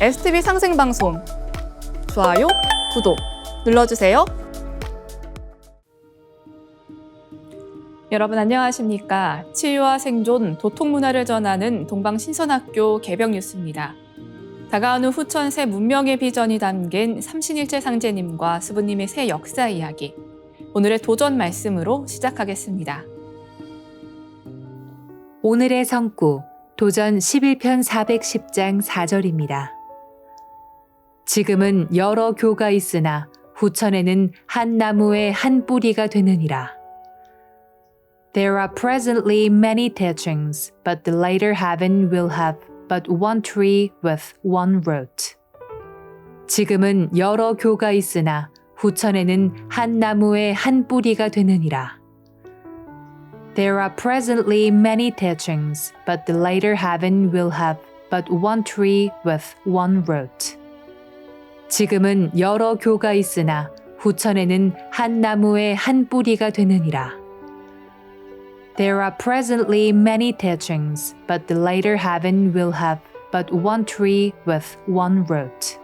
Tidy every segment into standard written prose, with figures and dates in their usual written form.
STV 상생방송 좋아요, 구독 눌러주세요. 여러분 안녕하십니까? 치유와 생존, 도통문화를 전하는 동방신선학교 개병 뉴스입니다. 다가오는 후천 새 문명의 비전이 담긴 삼신일체 상제님과 수부님의 새 역사 이야기. 오늘의 도전 말씀으로 시작하겠습니다. 오늘의 성구, 도전 11편 410장 4절입니다. 지금은 여러 교가 있으나 후천에는 한 나무의 한 뿌리가 되느니라. There are presently many teachings, but the later heaven will have but one tree with one root. 지금은 여러 교가 있으나 후천에는 한 나무의 한 뿌리가 되느니라. There are presently many teachings, but the later heaven will have but one tree with one root. 지금은 여러 교가 있으나 후천에는 한 나무의 한 뿌리가 되느니라. There are presently many teachings, but the later heaven will have but one tree with one root.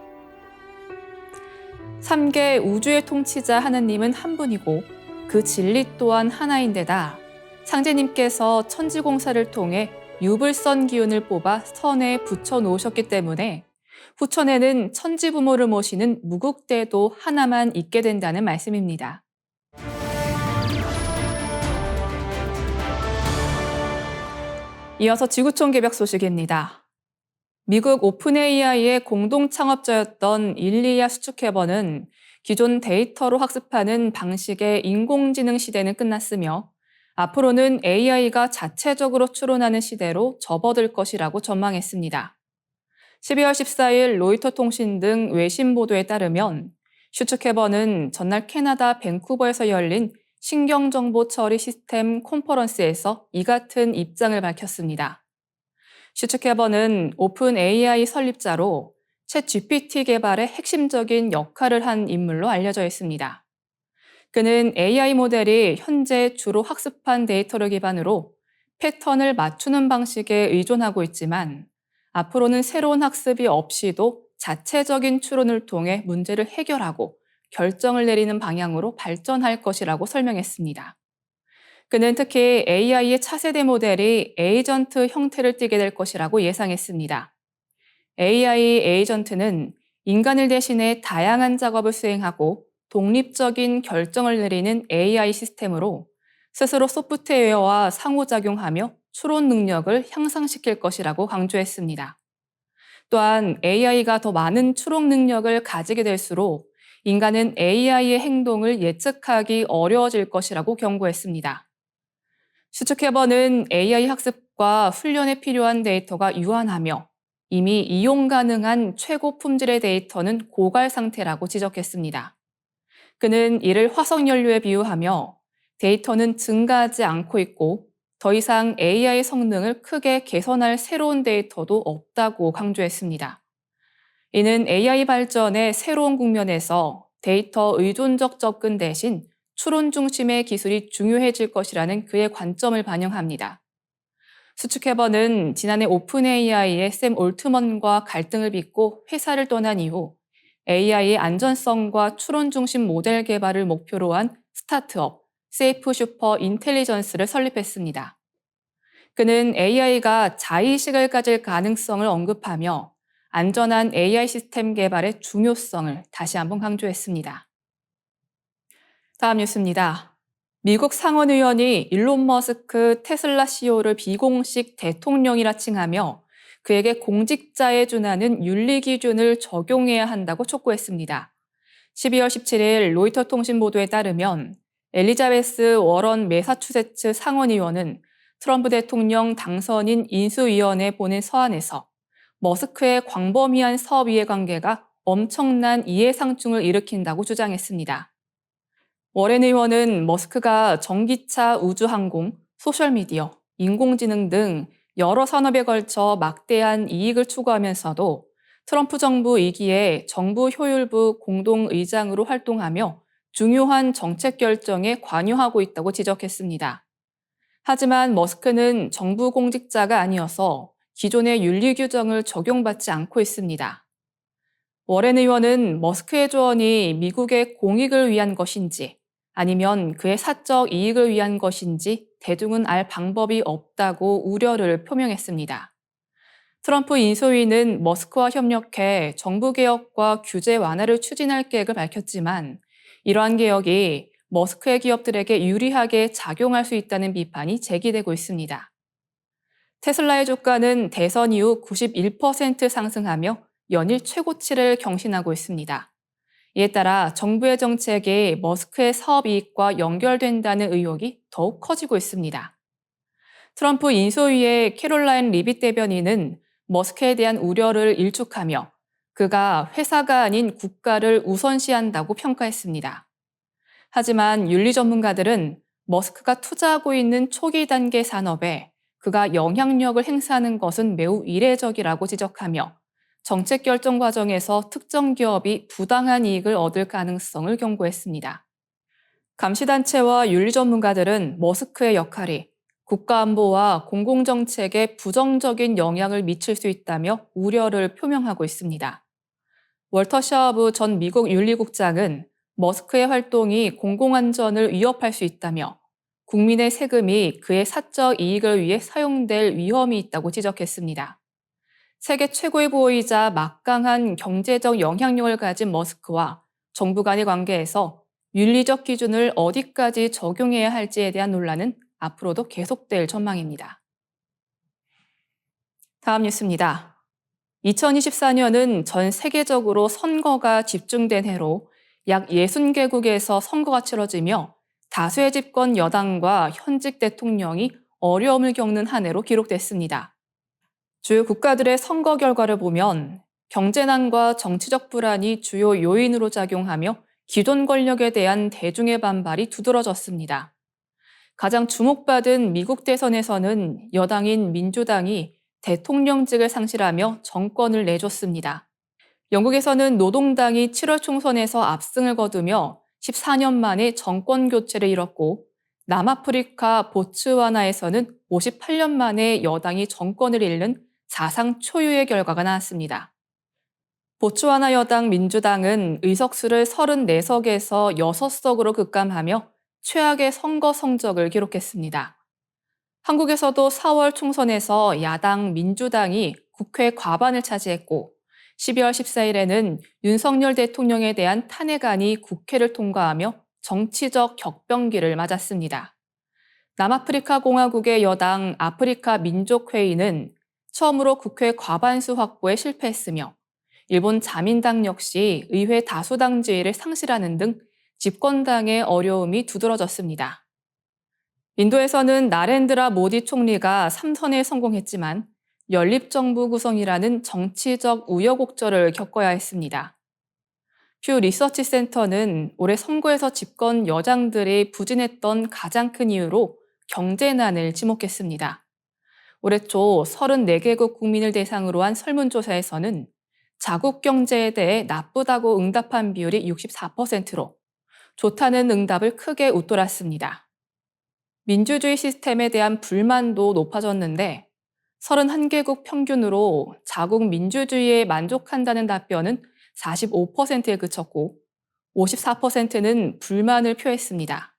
3개 우주의 통치자 하느님은 한 분이고 그 진리 또한 하나인데다 상제님께서 천지공사를 통해 유불선 기운을 뽑아 선에 붙여 놓으셨기 때문에 후천에는 천지부모를 모시는 무국대도 하나만 있게 된다는 말씀입니다. 이어서 지구촌 개벽 소식입니다. 미국 오픈AI의 공동 창업자였던 일리아 수축해버는 기존 데이터로 학습하는 방식의 인공지능 시대는 끝났으며 앞으로는 AI가 자체적으로 추론하는 시대로 접어들 것이라고 전망했습니다. 12월 14일 로이터 통신 등 외신 보도에 따르면 슈츠케버는 전날 캐나다 밴쿠버에서 열린 신경정보 처리 시스템 컨퍼런스에서 이 같은 입장을 밝혔습니다. 슈츠케버는 오픈 AI 설립자로 챗 GPT 개발에 핵심적인 역할을 한 인물로 알려져 있습니다. 그는 AI 모델이 현재 주로 학습한 데이터를 기반으로 패턴을 맞추는 방식에 의존하고 있지만 앞으로는 새로운 학습이 없이도 자체적인 추론을 통해 문제를 해결하고 결정을 내리는 방향으로 발전할 것이라고 설명했습니다. 그는 특히 AI의 차세대 모델이 에이전트 형태를 띠게 될 것이라고 예상했습니다. AI 에이전트는 인간을 대신해 다양한 작업을 수행하고 독립적인 결정을 내리는 AI 시스템으로 스스로 소프트웨어와 상호작용하며 추론 능력을 향상시킬 것이라고 강조했습니다. 또한 AI가 더 많은 추론 능력을 가지게 될수록 인간은 AI의 행동을 예측하기 어려워질 것이라고 경고했습니다. 슈츠케버는 AI 학습과 훈련에 필요한 데이터가 유한하며 이미 이용 가능한 최고 품질의 데이터는 고갈 상태라고 지적했습니다. 그는 이를 화석연료에 비유하며 데이터는 증가하지 않고 있고 더 이상 AI 성능을 크게 개선할 새로운 데이터도 없다고 강조했습니다. 이는 AI 발전의 새로운 국면에서 데이터 의존적 접근 대신 추론 중심의 기술이 중요해질 것이라는 그의 관점을 반영합니다. 수축해버는 지난해 오픈AI의 샘 올트먼과 갈등을 빚고 회사를 떠난 이후 AI의 안전성과 추론 중심 모델 개발을 목표로 한 스타트업 세이프 슈퍼 인텔리전스를 설립했습니다. 그는 AI가 자의식을 가질 가능성을 언급하며 안전한 AI 시스템 개발의 중요성을 다시 한번 강조했습니다. 다음 뉴스입니다. 미국 상원의원이 일론 머스크 테슬라 CEO를 비공식 대통령이라 칭하며 그에게 공직자에 준하는 윤리 기준을 적용해야 한다고 촉구했습니다. 12월 17일 로이터 통신 보도에 따르면 엘리자베스 워런 매사추세츠 상원의원은 트럼프 대통령 당선인 인수위원회에 보낸 서한에서 머스크의 광범위한 사업 이해 관계가 엄청난 이해상충을 일으킨다고 주장했습니다. 워렌 의원은 머스크가 전기차, 우주항공, 소셜미디어, 인공지능 등 여러 산업에 걸쳐 막대한 이익을 추구하면서도 트럼프 정부 2기에 정부 효율부 공동의장으로 활동하며 중요한 정책 결정에 관여하고 있다고 지적했습니다. 하지만 머스크는 정부 공직자가 아니어서 기존의 윤리 규정을 적용받지 않고 있습니다. 워렌 의원은 머스크의 조언이 미국의 공익을 위한 것인지 아니면 그의 사적 이익을 위한 것인지 대중은 알 방법이 없다고 우려를 표명했습니다. 트럼프 인수위는 머스크와 협력해 정부 개혁과 규제 완화를 추진할 계획을 밝혔지만 이러한 개혁이 머스크의 기업들에게 유리하게 작용할 수 있다는 비판이 제기되고 있습니다. 테슬라의 주가는 대선 이후 91% 상승하며 연일 최고치를 경신하고 있습니다. 이에 따라 정부의 정책이 머스크의 사업 이익과 연결된다는 의혹이 더욱 커지고 있습니다. 트럼프 인수위의 캐롤라인 리빗 대변인은 머스크에 대한 우려를 일축하며 그가 회사가 아닌 국가를 우선시한다고 평가했습니다. 하지만 윤리 전문가들은 머스크가 투자하고 있는 초기 단계 산업에 그가 영향력을 행사하는 것은 매우 이례적이라고 지적하며 정책 결정 과정에서 특정 기업이 부당한 이익을 얻을 가능성을 경고했습니다. 감시단체와 윤리 전문가들은 머스크의 역할이 국가안보와 공공정책에 부정적인 영향을 미칠 수 있다며 우려를 표명하고 있습니다. 월터 샤브 전 미국 윤리국장은 머스크의 활동이 공공안전을 위협할 수 있다며 국민의 세금이 그의 사적 이익을 위해 사용될 위험이 있다고 지적했습니다. 세계 최고의 부호이자 막강한 경제적 영향력을 가진 머스크와 정부 간의 관계에서 윤리적 기준을 어디까지 적용해야 할지에 대한 논란은 앞으로도 계속될 전망입니다. 다음 뉴스입니다. 2024년은 전 세계적으로 선거가 집중된 해로 약 60개국에서 선거가 치러지며 다수의 집권 여당과 현직 대통령이 어려움을 겪는 한 해로 기록됐습니다. 주요 국가들의 선거 결과를 보면 경제난과 정치적 불안이 주요 요인으로 작용하며 기존 권력에 대한 대중의 반발이 두드러졌습니다. 가장 주목받은 미국 대선에서는 여당인 민주당이 대통령직을 상실하며 정권을 내줬습니다. 영국에서는 노동당이 7월 총선에서 압승을 거두며 14년 만에 정권 교체를 이뤘고 남아프리카 보츠와나에서는 58년 만에 여당이 정권을 잃는 사상 초유의 결과가 나왔습니다. 보츠와나 여당 민주당은 의석수를 34석에서 6석으로 급감하며 최악의 선거 성적을 기록했습니다. 한국에서도 4월 총선에서 야당 민주당이 국회 과반을 차지했고 12월 14일에는 윤석열 대통령에 대한 탄핵안이 국회를 통과하며 정치적 격변기를 맞았습니다. 남아프리카 공화국의 여당 아프리카 민족회의는 처음으로 국회 과반수 확보에 실패했으며 일본 자민당 역시 의회 다수당 지위를 상실하는 등 집권당의 어려움이 두드러졌습니다. 인도에서는 나렌드라 모디 총리가 3선에 성공했지만 연립정부 구성이라는 정치적 우여곡절을 겪어야 했습니다. 퓨 리서치 센터는 올해 선거에서 집권 여당들이 부진했던 가장 큰 이유로 경제난을 지목했습니다. 올해 초 34개국 국민을 대상으로 한 설문조사에서는 자국 경제에 대해 나쁘다고 응답한 비율이 64%로 좋다는 응답을 크게 웃돌았습니다. 민주주의 시스템에 대한 불만도 높아졌는데 31개국 평균으로 자국 민주주의에 만족한다는 답변은 45%에 그쳤고 54%는 불만을 표했습니다.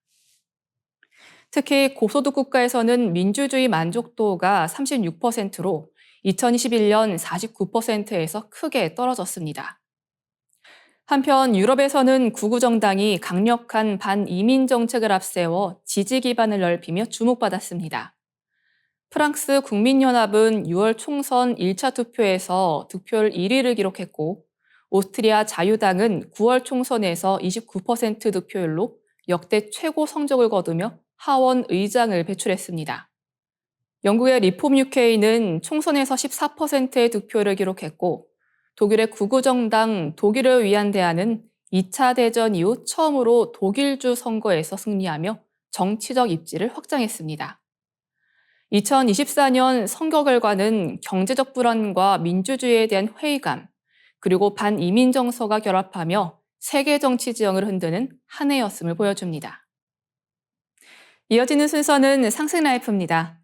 특히 고소득 국가에서는 민주주의 만족도가 36%로 2021년 49%에서 크게 떨어졌습니다. 한편 유럽에서는 구구 정당이 강력한 반이민 정책을 앞세워 지지 기반을 넓히며 주목받았습니다. 프랑스 국민연합은 6월 총선 1차 투표에서 득표율 1위를 기록했고 오스트리아 자유당은 9월 총선에서 29% 득표율로 역대 최고 성적을 거두며 하원 의장을 배출했습니다. 영국의 리폼 UK는 총선에서 14%의 득표를 기록했고 독일의 구구정당 독일을 위한 대안은 2차 대전 이후 처음으로 독일주 선거에서 승리하며 정치적 입지를 확장했습니다. 2024년 선거 결과는 경제적 불안과 민주주의에 대한 회의감, 그리고 반이민 정서가 결합하며 세계 정치 지형을 흔드는 한 해였음을 보여줍니다. 이어지는 순서는 상승라이프입니다.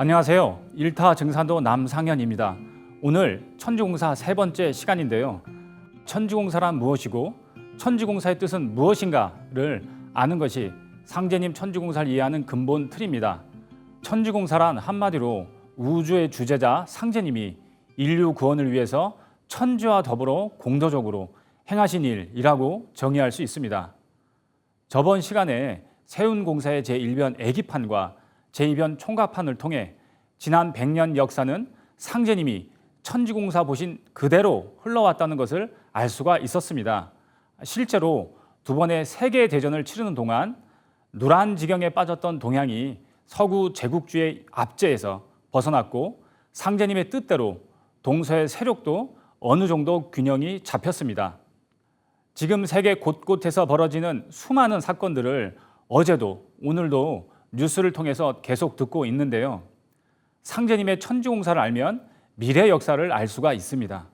안녕하세요. 1타 증산도 남상현입니다. 오늘 천지공사 세 번째 시간인데요. 천지공사란 무엇이고 천지공사의 뜻은 무엇인가를 아는 것이 상제님 천지공사를 이해하는 근본 틀입니다. 천지공사란 한마디로 우주의 주제자 상제님이 인류 구원을 위해서 천지와 더불어 공도적으로 행하신 일이라고 정의할 수 있습니다. 저번 시간에 세운공사의 제1변 애기판과 제2변 총각판을 통해 지난 100년 역사는 상제님이 천지공사 보신 그대로 흘러왔다는 것을 알 수가 있었습니다. 실제로 두 번의 세계대전을 치르는 동안 노란지경에 빠졌던 동양이 서구 제국주의 압제에서 벗어났고 상제님의 뜻대로 동서의 세력도 어느 정도 균형이 잡혔습니다. 지금 세계 곳곳에서 벌어지는 수많은 사건들을 어제도 오늘도 뉴스를 통해서 계속 듣고 있는데요. 상제님의 천지공사를 알면 미래 역사를 알 수가 있습니다.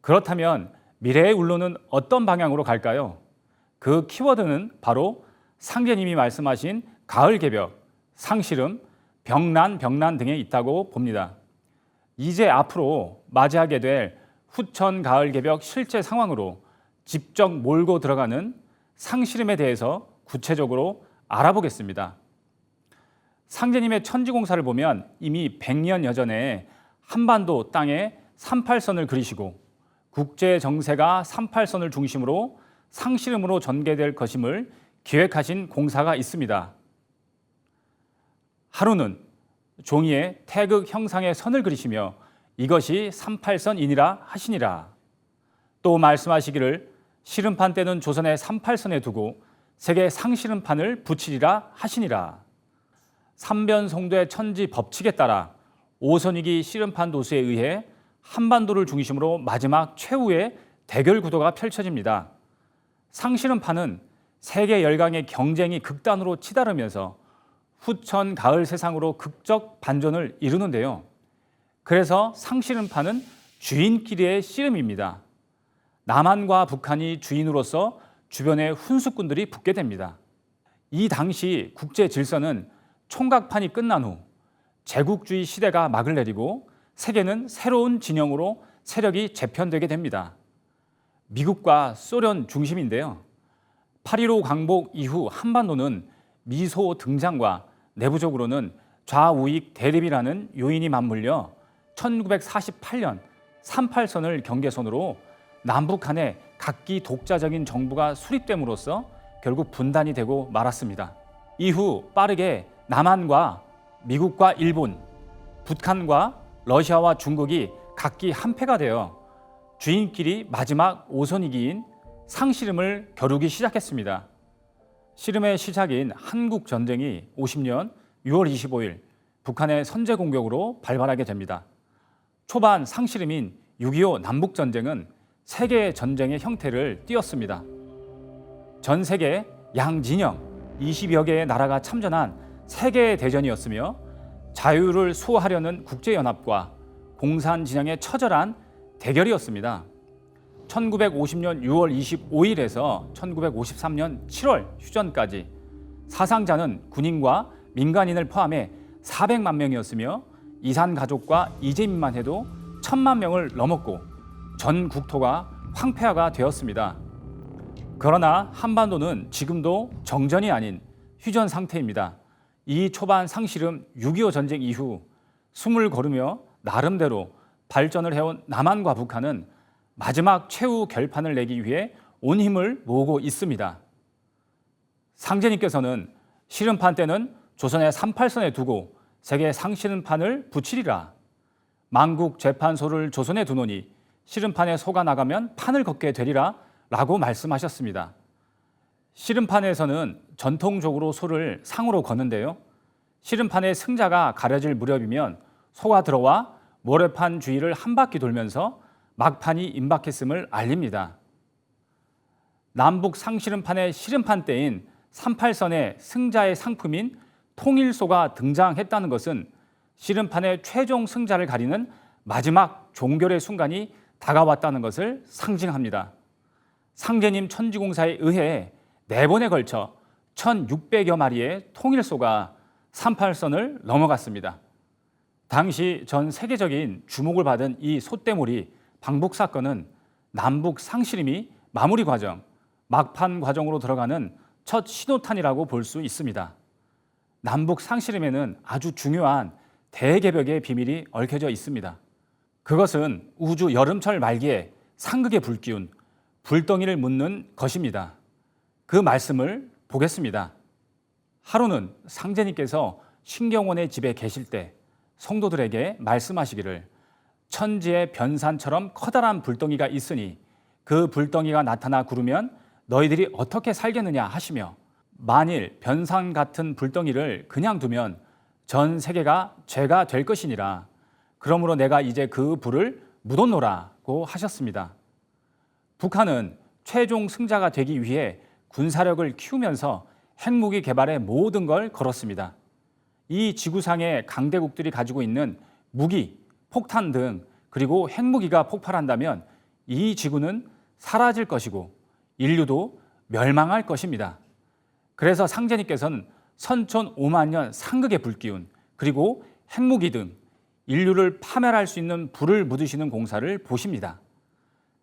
그렇다면 미래의 울로는 어떤 방향으로 갈까요? 그 키워드는 바로 상제님이 말씀하신 가을개벽, 상시름, 병난 등에 있다고 봅니다. 이제 앞으로 맞이하게 될 후천 가을개벽 실제 상황으로 직접 몰고 들어가는 상시름에 대해서 구체적으로 알아보겠습니다. 상제님의 천지공사를 보면 이미 100년 여전에 한반도 땅에 38선을 그리시고 국제 정세가 38선을 중심으로 상시름으로 전개될 것임을 기획하신 공사가 있습니다. 하루는 종이에 태극 형상의 선을 그리시며 이것이 38선이니라 하시니라. 또 말씀하시기를 시름판 때는 조선의 38선에 두고 세계 상시름판을 붙이리라 하시니라. 삼변송도의 천지 법칙에 따라 오선익이 시름판 도수에 의해 한반도를 중심으로 마지막 최후의 대결 구도가 펼쳐집니다. 상시름판은 세계 열강의 경쟁이 극단으로 치달으면서 후천 가을 세상으로 극적 반전을 이루는데요. 그래서 상시름판은 주인끼리의 씨름입니다. 남한과 북한이 주인으로서 주변에 훈수꾼들이 붙게 됩니다. 이 당시 국제 질서는 총각판이 끝난 후 제국주의 시대가 막을 내리고 세계는 새로운 진영으로 세력이 재편되게 됩니다. 미국과 소련 중심인데요. 8.15 광복 이후 한반도는 미소 등장과 내부적으로는 좌우익 대립이라는 요인이 맞물려 1948년 38선을 경계선으로 남북 간에 각기 독자적인 정부가 수립됨으로써 결국 분단이 되고 말았습니다. 이후 빠르게 남한과 미국과 일본, 북한과 러시아와 중국이 각기 한패가 되어 주인끼리 마지막 오선이기인 상시름을 겨루기 시작했습니다. 시름의 시작인 한국전쟁이 50년 6월 25일 북한의 선제 공격으로 발발하게 됩니다. 초반 상시름인 6.25 남북전쟁은 세계 전쟁의 형태를 띄었습니다. 전 세계 양진영 20여 개의 나라가 참전한 세계 대전이었으며 자유를 수호하려는 국제연합과 공산 진영의 처절한 대결이었습니다. 1950년 6월 25일에서 1953년 7월 휴전까지 사상자는 군인과 민간인을 포함해 400만 명이었으며 이산 가족과 이재민만 해도 1000만 명을 넘었고 전 국토가 황폐화가 되었습니다. 그러나 한반도는 지금도 정전이 아닌 휴전 상태입니다. 이 초반 상시름 6.25 전쟁 이후 숨을 거르며 나름대로 발전을 해온 남한과 북한은 마지막 최후 결판을 내기 위해 온 힘을 모으고 있습니다. 상제님께서는 시름판 때는 조선의 38선에 두고 세계 상시름판을 붙이리라. 만국 재판소를 조선에 두노니 시름판에 소가 나가면 판을 걷게 되리라 라고 말씀하셨습니다. 시름판에서는 전통적으로 소를 상으로 거는데요. 시름판의 승자가 가려질 무렵이면 소가 들어와 모래판 주위를 한 바퀴 돌면서 막판이 임박했음을 알립니다. 남북 상시름판의 시름판 때인 38선의 승자의 상품인 통일소가 등장했다는 것은 시름판의 최종 승자를 가리는 마지막 종결의 순간이 다가왔다는 것을 상징합니다. 상제님 천지공사에 의해 4번에 걸쳐 1600여 마리의 통일소가 38선을 넘어갔습니다. 당시 전 세계적인 주목을 받은 이 솥대몰이 방북 사건은 남북 상실임이 마무리 과정, 막판 과정으로 들어가는 첫 신호탄이라고 볼 수 있습니다. 남북 상실임에는 아주 중요한 대개벽의 비밀이 얽혀져 있습니다. 그것은 우주 여름철 말기에 상극의 불기운, 불덩이를 묻는 것입니다. 그 말씀을 보겠습니다. 하루는 상제님께서 신경원의 집에 계실 때 성도들에게 말씀하시기를 천지의 변산처럼 커다란 불덩이가 있으니 그 불덩이가 나타나 구르면 너희들이 어떻게 살겠느냐 하시며 만일 변산 같은 불덩이를 그냥 두면 전 세계가 죄가 될 것이니라. 그러므로 내가 이제 그 불을 묻어놓으라고 하셨습니다. 북한은 최종 승자가 되기 위해 군사력을 키우면서 핵무기 개발에 모든 걸 걸었습니다. 이 지구상의 강대국들이 가지고 있는 무기, 폭탄 등 그리고 핵무기가 폭발한다면 이 지구는 사라질 것이고 인류도 멸망할 것입니다. 그래서 상제님께서는 선천 5만 년 상극의 불기운 그리고 핵무기 등 인류를 파멸할 수 있는 불을 묻으시는 공사를 보십니다.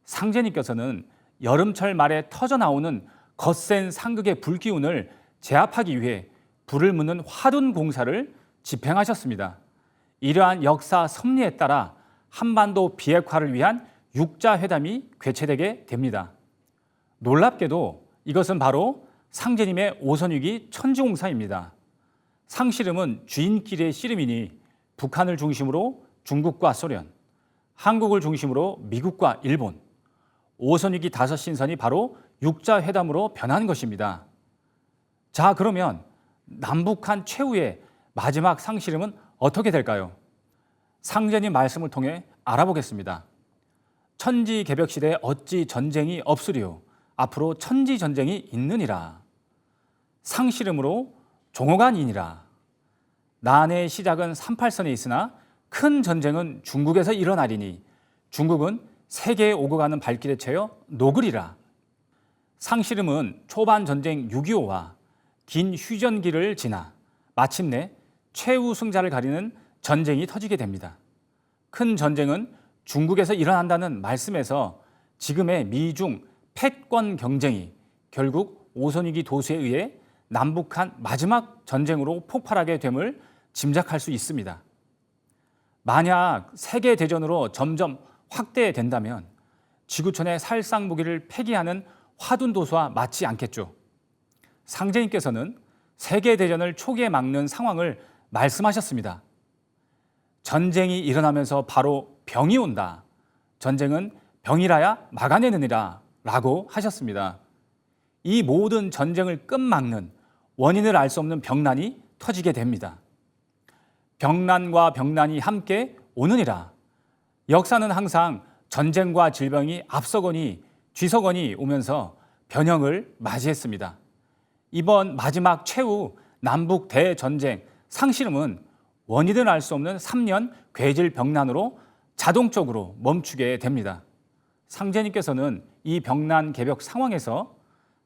상제님께서는 여름철 말에 터져나오는 거센 상극의 불기운을 제압하기 위해 불을 묻는 화둔 공사를 집행하셨습니다. 이러한 역사 섭리에 따라 한반도 비핵화를 위한 육자회담이 개최되게 됩니다. 놀랍게도 이것은 바로 상제님의 오선위기 천지공사입니다. 상씨름은 주인끼리의 씨름이니 북한을 중심으로 중국과 소련, 한국을 중심으로 미국과 일본, 오선위기 5신선이 바로 육자회담으로 변한 것입니다. 자, 그러면 남북한 최후의 마지막 상씨름은 어떻게 될까요? 상제님 말씀을 통해 알아보겠습니다. 천지개벽시대에 어찌 전쟁이 없으리요? 앞으로 천지전쟁이 있느니라. 상씨름으로 종호간이니라. 난의 시작은 38선에 있으나 큰 전쟁은 중국에서 일어나리니 중국은 세계에 오고 가는 발길에 채여 녹으리라. 상씨름은 초반 전쟁 6.25와 긴 휴전기를 지나 마침내 최후 승자를 가리는 전쟁이 터지게 됩니다. 큰 전쟁은 중국에서 일어난다는 말씀에서 지금의 미중 패권 경쟁이 결국 오선위기 도수에 의해 남북한 마지막 전쟁으로 폭발하게 됨을 짐작할 수 있습니다. 만약 세계대전으로 점점 확대된다면 지구촌의 살상 무기를 폐기하는 화둔 도수와 맞지 않겠죠. 상제님께서는 세계대전을 초기에 막는 상황을 말씀하셨습니다. 전쟁이 일어나면서 바로 병이 온다. 전쟁은 병이라야 막아내느니라 라고 하셨습니다. 이 모든 전쟁을 끝막는 원인을 알 수 없는 병난이 터지게 됩니다. 병난과 병난이 함께 오느니라. 역사는 항상 전쟁과 질병이 앞서거니 뒤서거니 오면서 변형을 맞이했습니다. 이번 마지막 최후 남북 대전쟁 상씨름은 원인을 알 수 없는 3년 괴질 병난으로 자동적으로 멈추게 됩니다. 상제님께서는 이 병난 개벽 상황에서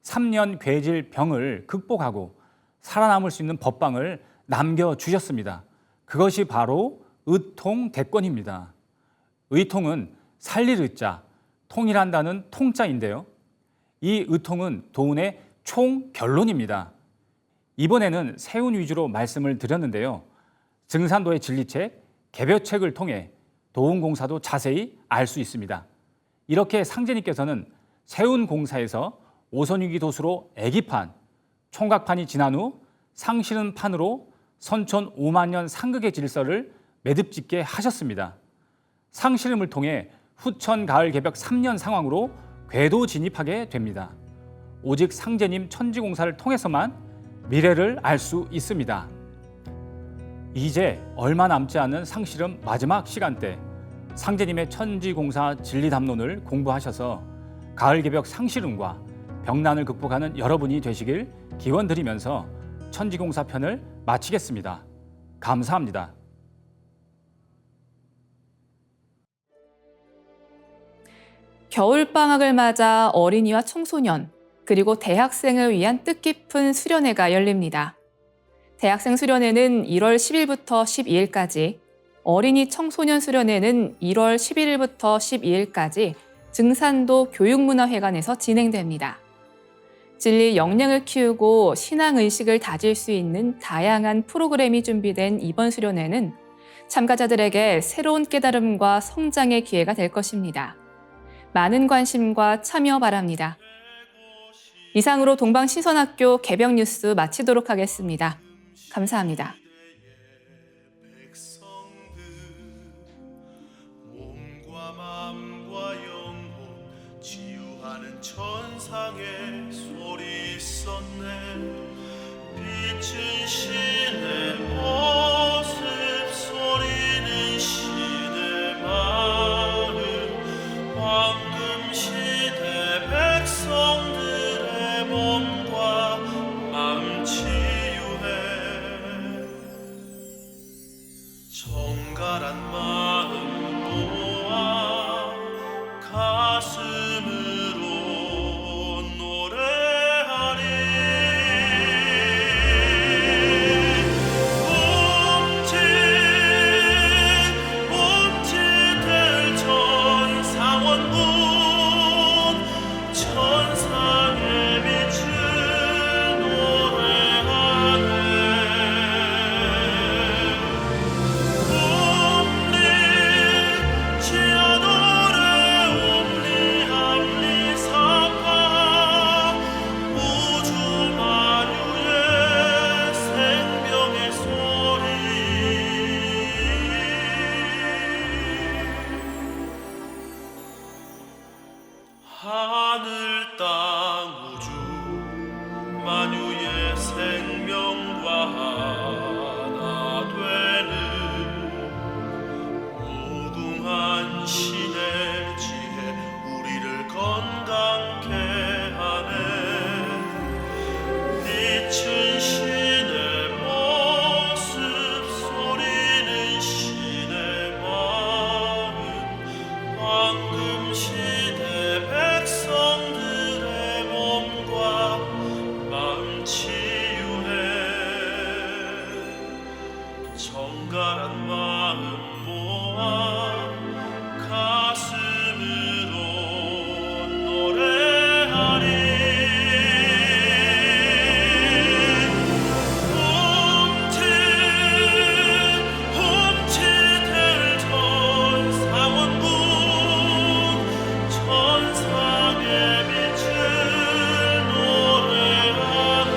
3년 괴질 병을 극복하고 살아남을 수 있는 법방을 남겨주셨습니다. 그것이 바로 의통대권입니다. 의통은 살릴 의자, 통이란다는 통자인데요. 이 의통은 도운의 총결론입니다. 이번에는 세운 위주로 말씀을 드렸는데요. 증산도의 진리책, 개별책을 통해 도운공사도 자세히 알 수 있습니다. 이렇게 상제님께서는 세운공사에서 오선위기 도수로 애기판, 총각판이 지난 후 상실은판으로 선천 5만 년 상극의 질서를 매듭짓게 하셨습니다. 상실음을 통해 후천 가을 개벽 3년 상황으로 궤도 진입하게 됩니다. 오직 상제님 천지공사를 통해서만 미래를 알 수 있습니다. 이제 얼마 남지 않은 상실음 마지막 시간대, 상제님의 천지공사 진리담론을 공부하셔서 가을 개벽 상실음과 병난을 극복하는 여러분이 되시길 기원드리면서 천지공사 편을 마치겠습니다. 감사합니다. 겨울방학을 맞아 어린이와 청소년, 그리고 대학생을 위한 뜻깊은 수련회가 열립니다. 대학생 수련회는 1월 10일부터 12일까지 어린이 청소년 수련회는 1월 11일부터 12일까지 증산도 교육문화회관에서 진행됩니다. 진리 역량을 키우고 신앙의식을 다질 수 있는 다양한 프로그램이 준비된 이번 수련회는 참가자들에게 새로운 깨달음과 성장의 기회가 될 것입니다. 많은 관심과 참여 바랍니다. 이상으로 동방신선학교 개병 뉴스 마치도록 하겠습니다. 감사합니다. 몸과 마음과 영혼 치유하는 천상의 소리 있었네. 빛은 신의 모습, 소리는 신의 마음, 황금 시대 백성들의 몸과 마음 치유해. 정갈한 마음 모아 가슴으로 노래하리. 옴직옴직될 천상원군, 천상의 빛을 노래하네. 하늘 땅 우주 만유의 생명과 하나 되는 무궁한 신의 지혜 우리를 건강케 하네. 빛은 신의 모습, 소리는 신의 마음, 황금 시대 백성들의 몸과 마음 치유해. 정갈한 마음 모아 가슴으로 노래하리. 옴직옴직될 천상원군, 천상의 빛을 노래하네.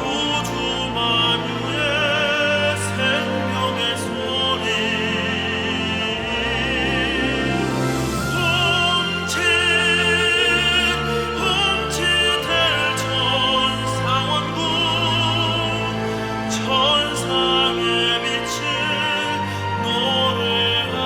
우주 만유의 생명의 소리. 옴직옴직될 천상원군, 천상의 빛을 노래하네.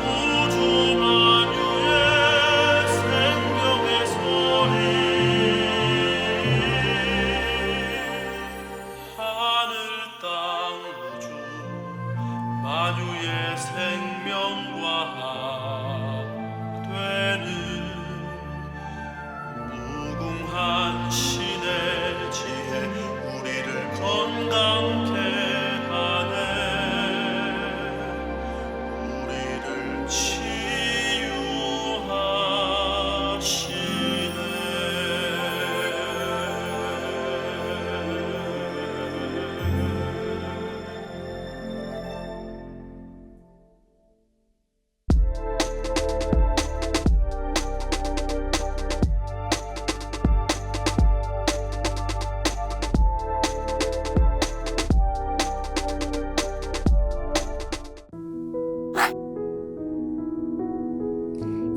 우주 만유의 생명의 소리. 하늘 땅 우주 만유의 생명과 하나 되는 무궁한 신의 지혜 우리를 건강케 하네. 우리를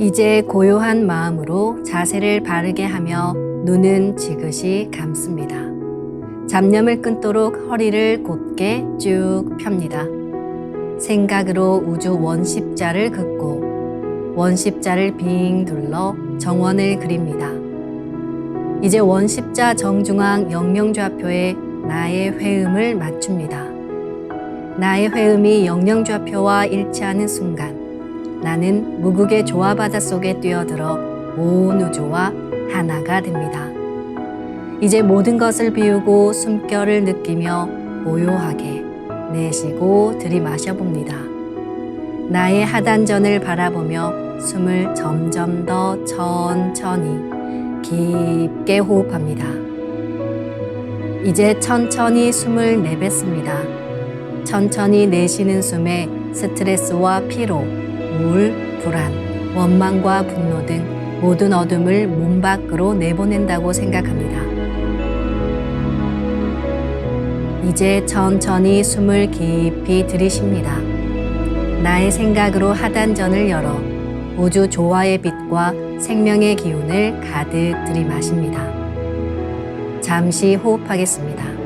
이제 고요한 마음으로 자세를 바르게 하며 눈은 지그시 감습니다. 잡념을 끊도록 허리를 곧게 쭉 펴니다. 생각으로 우주 원십자를 긋고 원십자를 빙 둘러 정원을 그립니다. 이제 원십자 정중앙 영영좌표에 나의 회음을 맞춥니다. 나의 회음이 영영좌표와 일치하는 순간 나는 무극의 조화 바다 속에 뛰어들어 온 우주와 하나가 됩니다. 이제 모든 것을 비우고 숨결을 느끼며 고요하게 내쉬고 들이마셔 봅니다. 나의 하단전을 바라보며 숨을 점점 더 천천히 깊게 호흡합니다. 이제 천천히 숨을 내뱉습니다. 천천히 내쉬는 숨에 스트레스와 피로, 우울, 불안, 원망과 분노 등 모든 어둠을 몸 밖으로 내보낸다고 생각합니다. 이제 천천히 숨을 깊이 들이쉽니다. 나의 생각으로 하단전을 열어 우주 조화의 빛과 생명의 기운을 가득 들이마십니다. 잠시 호흡하겠습니다.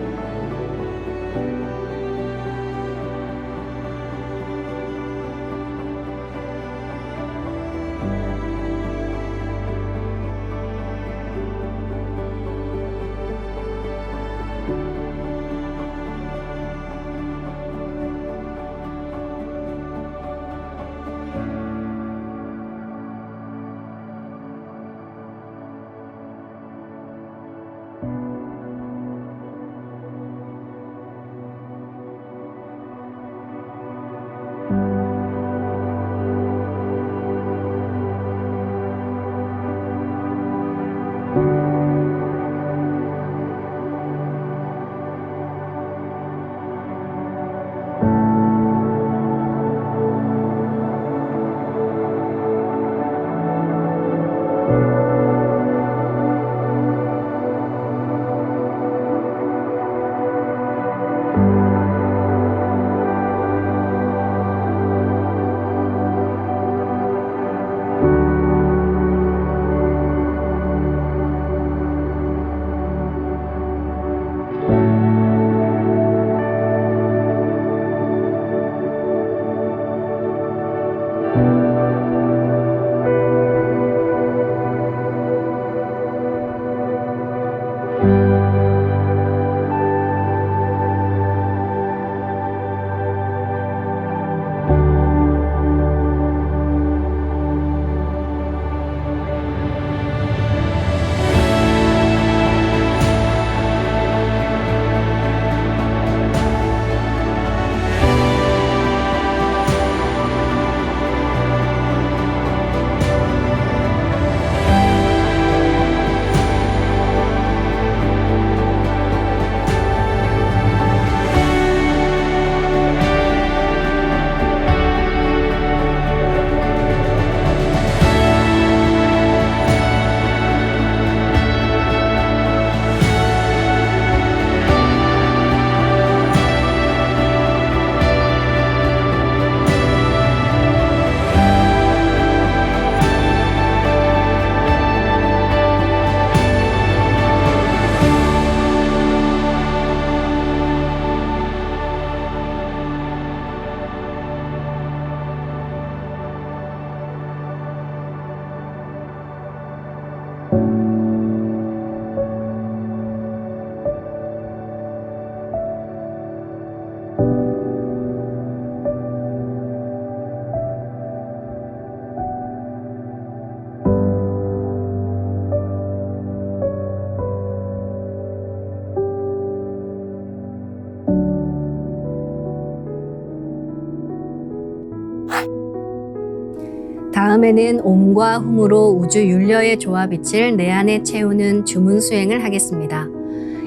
다음에는 옴과 훔으로 우주 율려의 조화빛을 내 안에 채우는 주문 수행을 하겠습니다.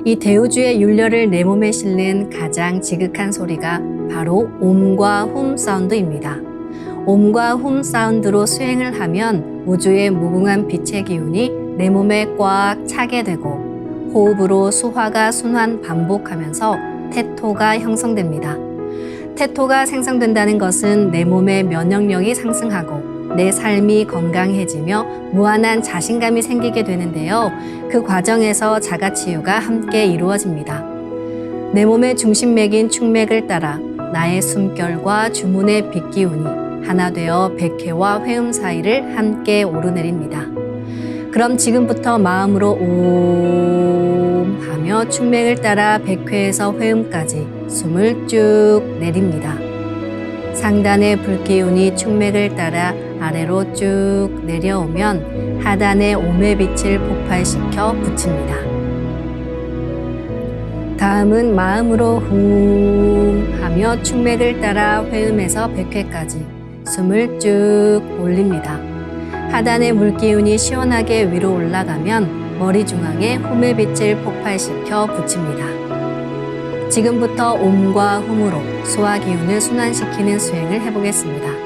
이 대우주의 율려를 내 몸에 실는 가장 지극한 소리가 바로 옴과 훔 사운드입니다. 옴과 훔 사운드로 수행을 하면 우주의 무궁한 빛의 기운이 내 몸에 꽉 차게 되고 호흡으로 수화가 순환 반복하면서 태토가 형성됩니다. 태토가 생성된다는 것은 내 몸의 면역력이 상승하고 내 삶이 건강해지며 무한한 자신감이 생기게 되는데요. 그 과정에서 자가치유가 함께 이루어집니다. 내 몸의 중심맥인 축맥을 따라 나의 숨결과 주문의 빛기운이 하나 되어 백회와 회음 사이를 함께 오르내립니다. 그럼 지금부터 마음으로 옴 하며 충맥을 따라 백회에서 회음까지 숨을 쭉 내립니다. 상단의 불기운이 충맥을 따라 아래로 쭉 내려오면 하단의 옴의 빛을 폭발시켜 붙입니다. 다음은 마음으로 훔 하며 충맥을 따라 회음에서 백회까지 숨을 쭉 올립니다. 하단의 물기운이 시원하게 위로 올라가면 머리 중앙에 홈의 빛을 폭발시켜 붙입니다. 지금부터 옴과 훔으로 소화 기운을 순환시키는 수행을 해보겠습니다.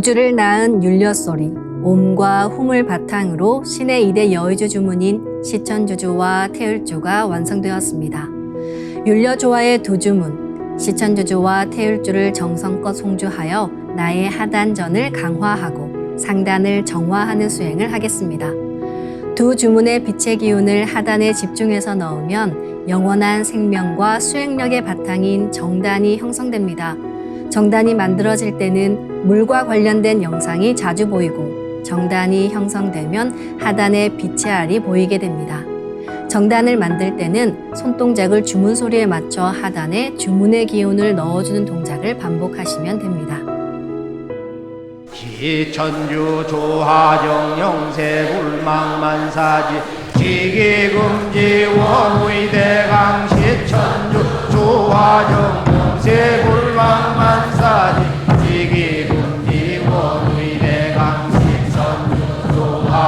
우주를 낳은 율려소리, 옴과 훔을 바탕으로 신의 2대 여의주 주문인 시천주주와 태율주가 완성되었습니다. 율려조화의 두 주문, 시천주주와 태율주를 정성껏 송주하여 나의 하단전을 강화하고 상단을 정화하는 수행을 하겠습니다. 두 주문의 빛의 기운을 하단에 집중해서 넣으면 영원한 생명과 수행력의 바탕인 정단이 형성됩니다. 정단이 만들어질 때는 물과 관련된 영상이 자주 보이고 정단이 형성되면 하단에 빛의 알이 보이게 됩니다. 정단을 만들 때는 손동작을 주문 소리에 맞춰 하단에 주문의 기운을 넣어주는 동작을 반복하시면 됩니다. 시천주 조하정 영세불망만사지 지기금지 원의대강 시천주 조하정 영세불망만사지 지기금지 원의대강 시천주 조하정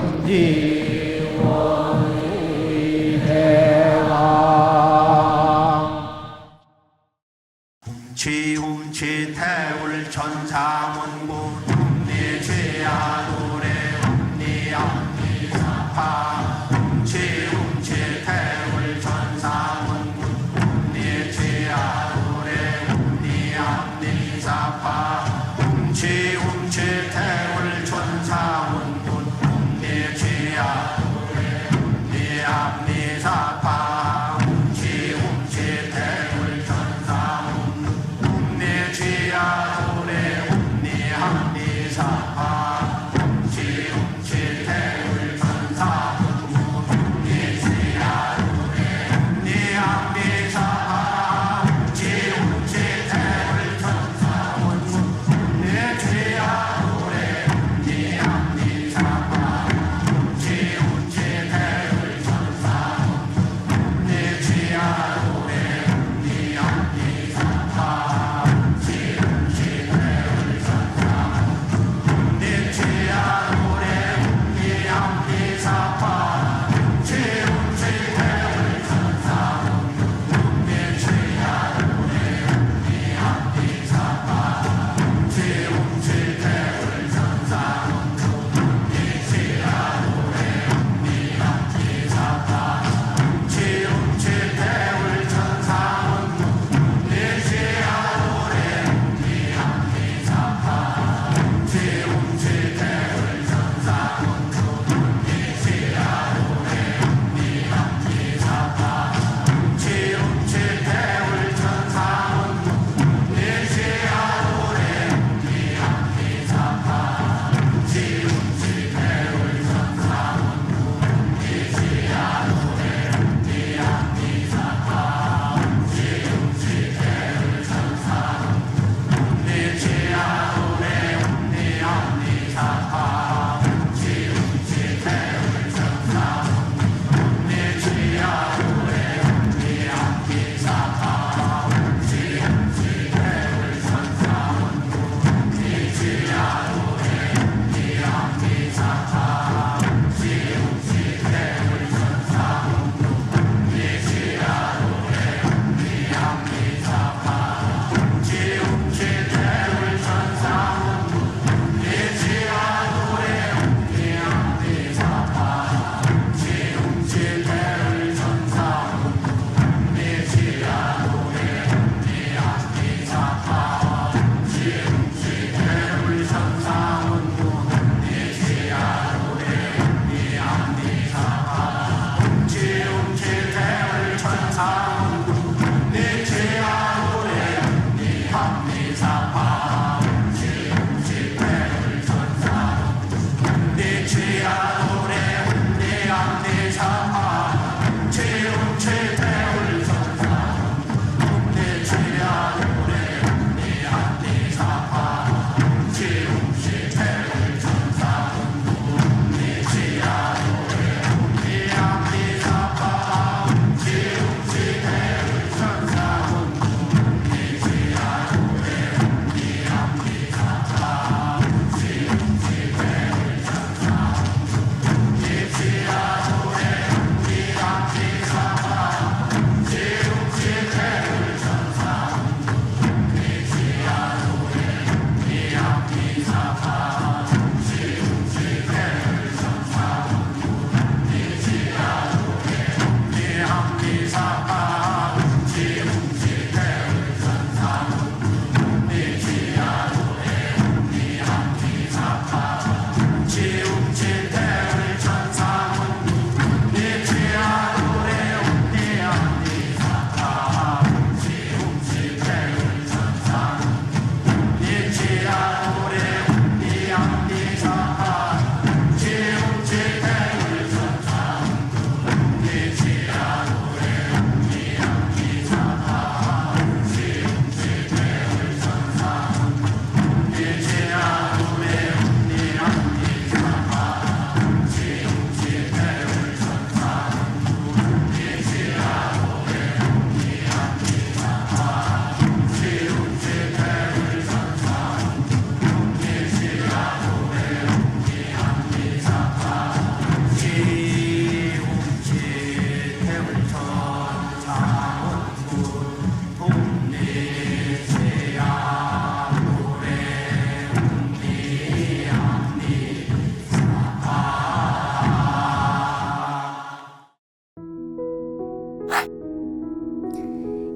지계공지 원우의 대왕 지움치 태울 천사문군 네 죄야 노래 네 앞니사파 지움치 태울 천사문군 네 죄야 노래 네 앞니사파 지움치 태울 천사문군 네 죄야 노래 네 앞니사파 지움치 태울 천사문군 내 죄야 노래 네 합리사파 지움치 태울 천사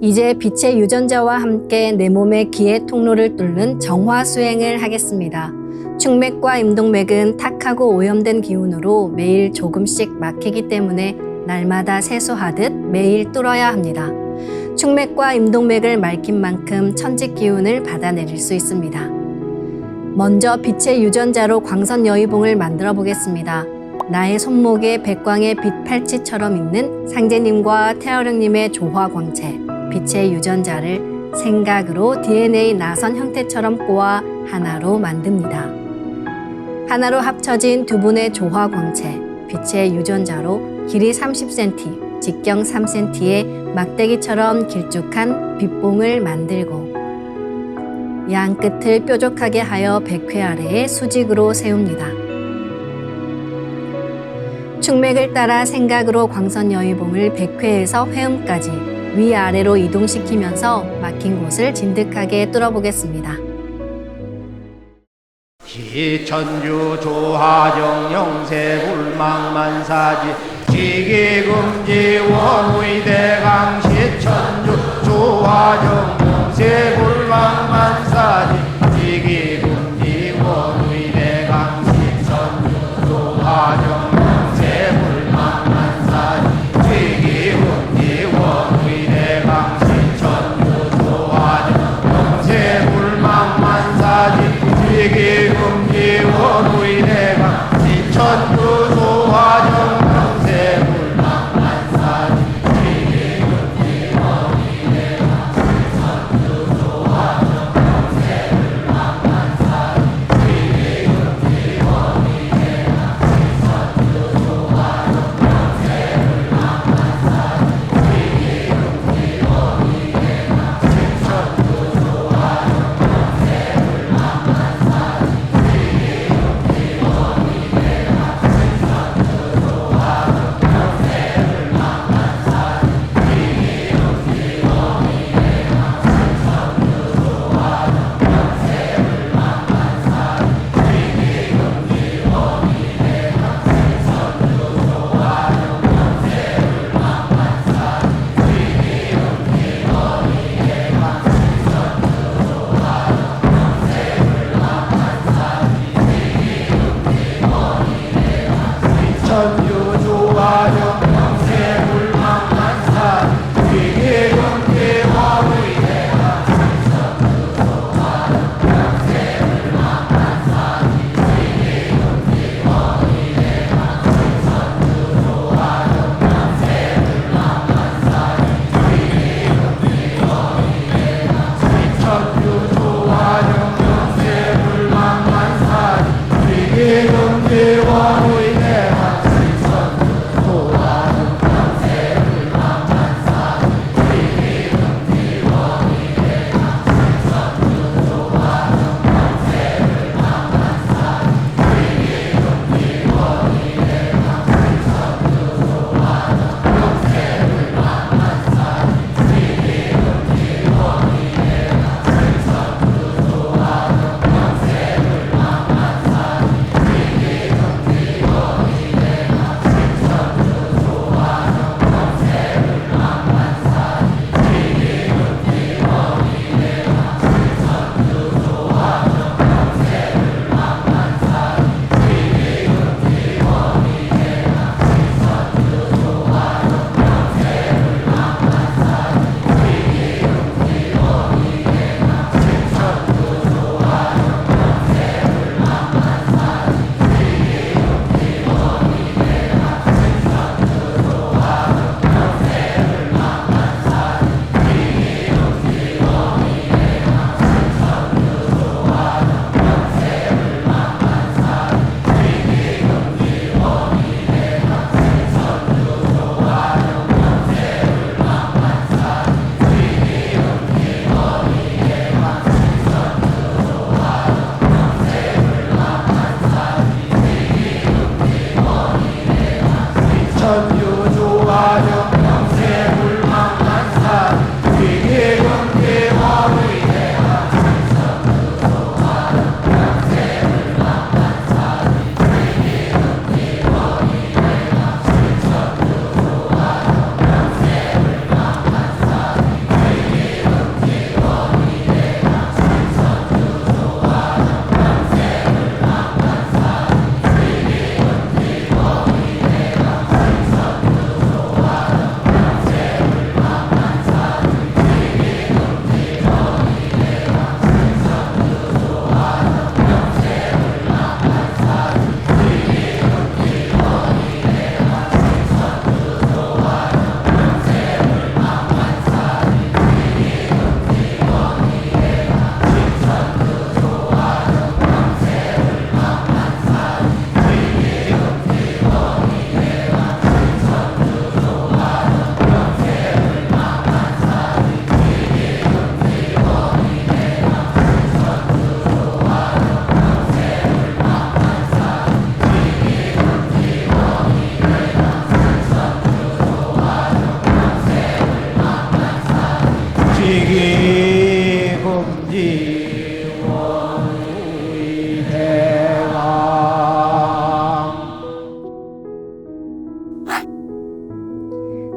이제 빛의 유전자와 함께 내 몸의 기의 통로를 뚫는 정화 수행을 하겠습니다. 충맥과 임동맥은 탁하고 오염된 기운으로 매일 조금씩 막히기 때문에 날마다 세수하듯 매일 뚫어야 합니다. 충맥과 임동맥을 맑힌 만큼 천직 기운을 받아내릴 수 있습니다. 먼저 빛의 유전자로 광선 여의봉을 만들어 보겠습니다. 나의 손목에 백광의 빛 팔찌처럼 있는 상제님과 태어령님의 조화광채, 빛의 유전자를 생각으로 DNA 나선 형태처럼 꼬아 하나로 만듭니다. 하나로 합쳐진 두 분의 조화광채, 빛의 유전자로 길이 30cm, 직경 3cm의 막대기처럼 길쭉한 빛봉을 만들고 양 끝을 뾰족하게 하여 백회 아래에 수직으로 세웁니다. 충맥을 따라 생각으로 광선 여의봉을 백회에서 회음까지 위아래로 이동시키면서 막힌 곳을 진득하게 뚫어보겠습니다. 기천주 조하정 영세 불망만사지 지기금지 원의대강 시천주 조하정 영세 불망만사지 지기금지 원의대강 시천주 조하정 영세 불망만사지 지기금지 원의대강 시천주 조하정 영세 불망만사지 지기금지 원의대강 시천주 조하정 영세 불망만사지 지기금지 원의대강 시천주 조하정 영세 불망만사지 지기금지 원의대강 시천주 조하정 영세 불망만사지 지기금지 원의대강 시천주 조하정 영세 불망만사지 천주 조화정 영세 불망만사지 지기금지 원의대강 시천주 조화정 영세 불망만사지 지기금지 원의대강 시천주 조화정 영세 불망만사지 지기금지 원의대강 시천주 조화정 영세 불망만사지 지기금지 원의대강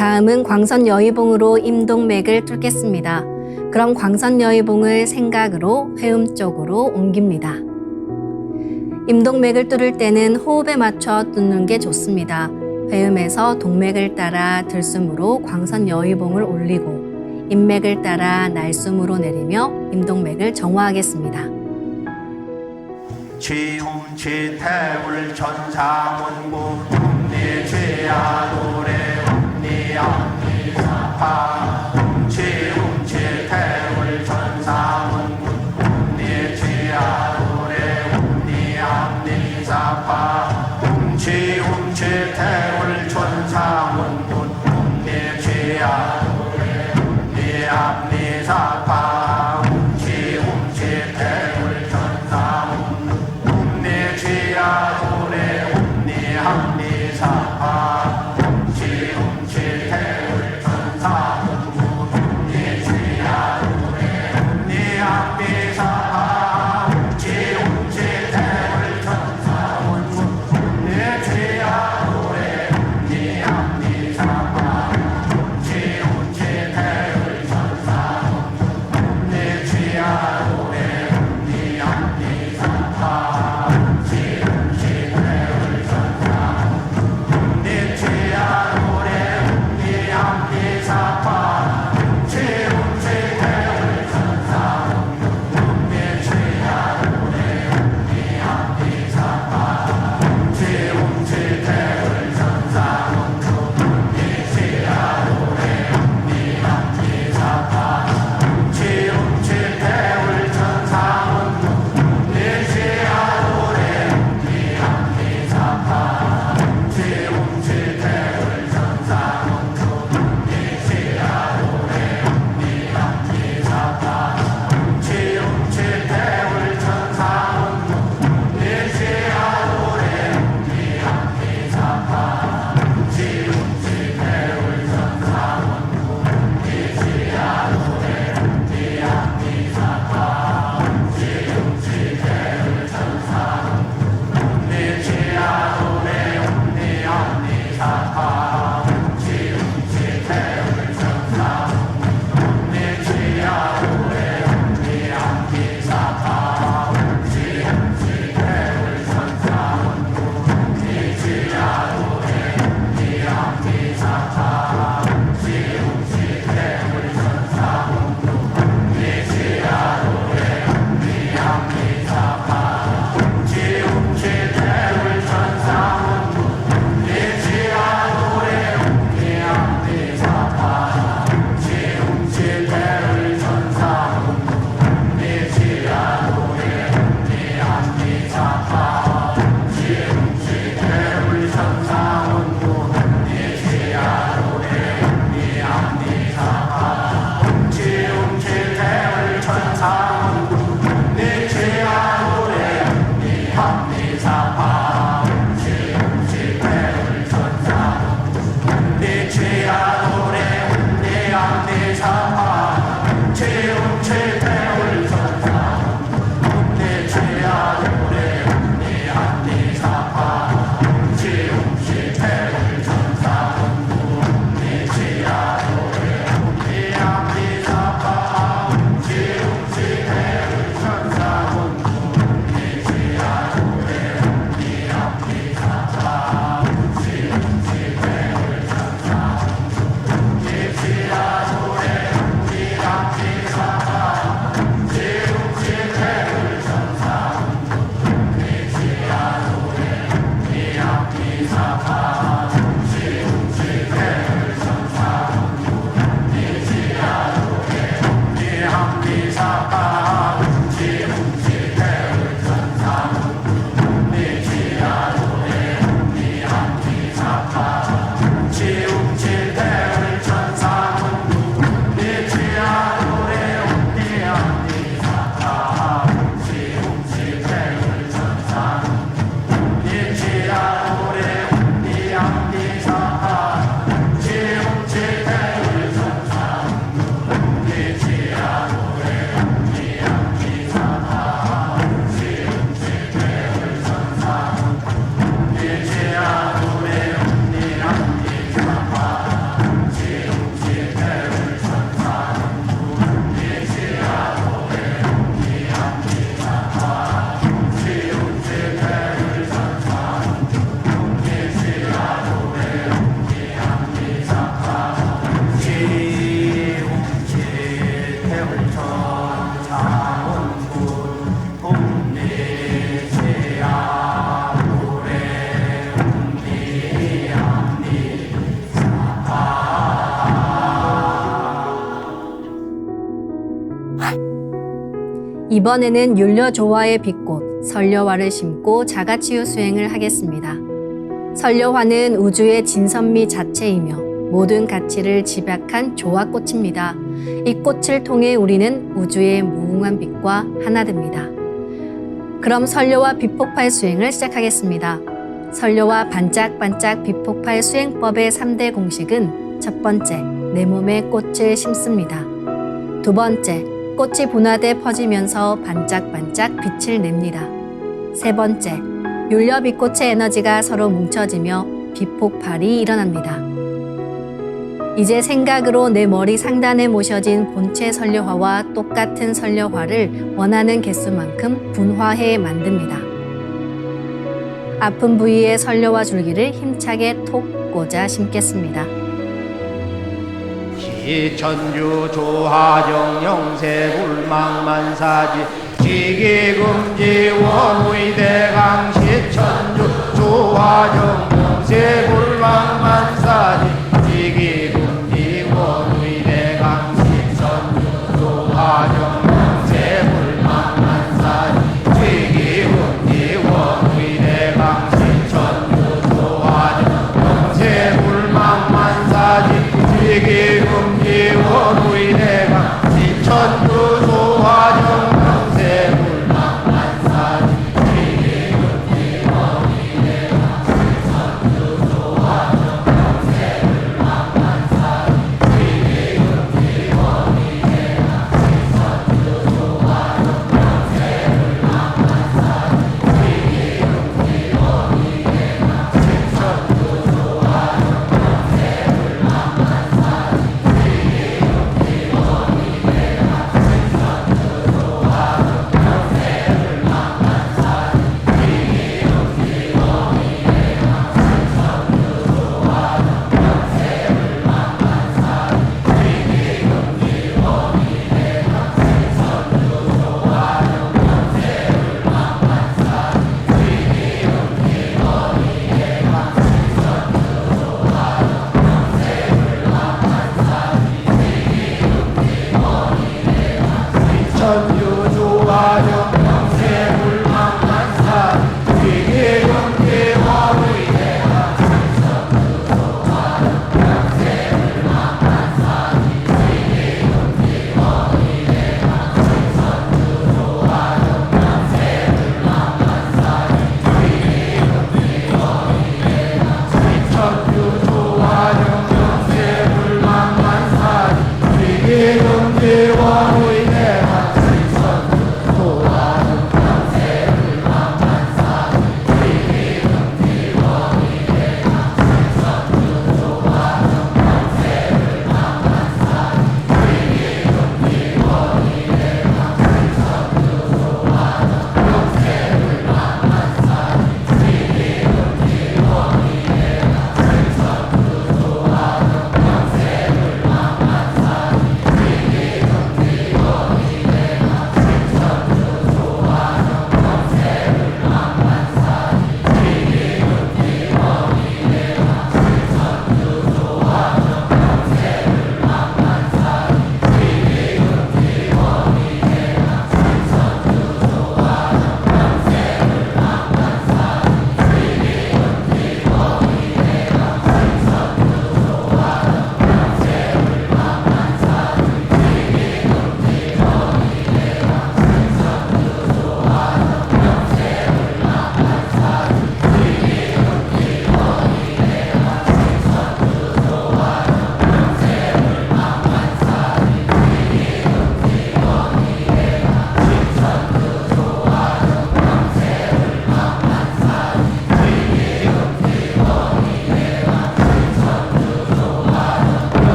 다음은 광선 여의봉으로 임동맥을 뚫겠습니다. 그럼 광선 여의봉을 생각으로 회음 쪽으로 옮깁니다. 임동맥을 뚫을 때는 호흡에 맞춰 뚫는 게 좋습니다. 회음에서 동맥을 따라 들숨으로 광선 여의봉을 올리고 인맥을 따라 날숨으로 내리며 임동맥을 정화하겠습니다. 지움지태울 전사문구 옴니지아노래 옴니암니사파 지움지태울 전사문구 옴니지아노래 옴니암니사파 지움지태울 전사문구 옴니지아노래 옴니암니사파 지움지태울 전사문구 옴니지아노래 옴니암니사파 지움지태울 전사문구 옴니지아노래 옴니암니사파 지움지태울 전사문구 옴니지아노래 옴니암니사파 지움지태울 전사문구 옴니지아노래 옴니암니사파 이번에는 율려조화의 빛꽃 설려화를 심고 자가치유 수행을 하겠습니다. 설려화는 우주의 진선미 자체이며 모든 가치를 집약한 조화꽃입니다. 이 꽃을 통해 우리는 우주의 무궁한 빛과 하나 됩니다. 그럼 설려화 빛폭발 수행을 시작하겠습니다. 설려화 반짝반짝 빛폭발 수행법의 3대 공식은 첫 번째, 내 몸에 꽃을 심습니다. 두 번째, 꽃이 분화돼 퍼지면서 반짝반짝 빛을 냅니다. 세 번째, 율려 빛꽃의 에너지가 서로 뭉쳐지며 빛폭발이 일어납니다. 이제 생각으로 내 머리 상단에 모셔진 본체 설려화와 똑같은 설려화를 원하는 개수만큼 분화해 만듭니다. 아픈 부위에 설려화 줄기를 힘차게 톡 꽂아 심겠습니다. 시천주 조하정 영세불망만사지 지기금지 원의대강 시천주 조하정 영세불망만사지 지기금지 원의대강 시천주 조하정 영세불망만사지 지기금지 원의대강 시천주 조하정 영세불망만사지 지기금지 원의대강 시천주 조하정 영세불망만사지 지기금지 원의대강 시천주 조하정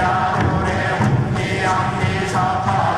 야 노래 웅미양미 사파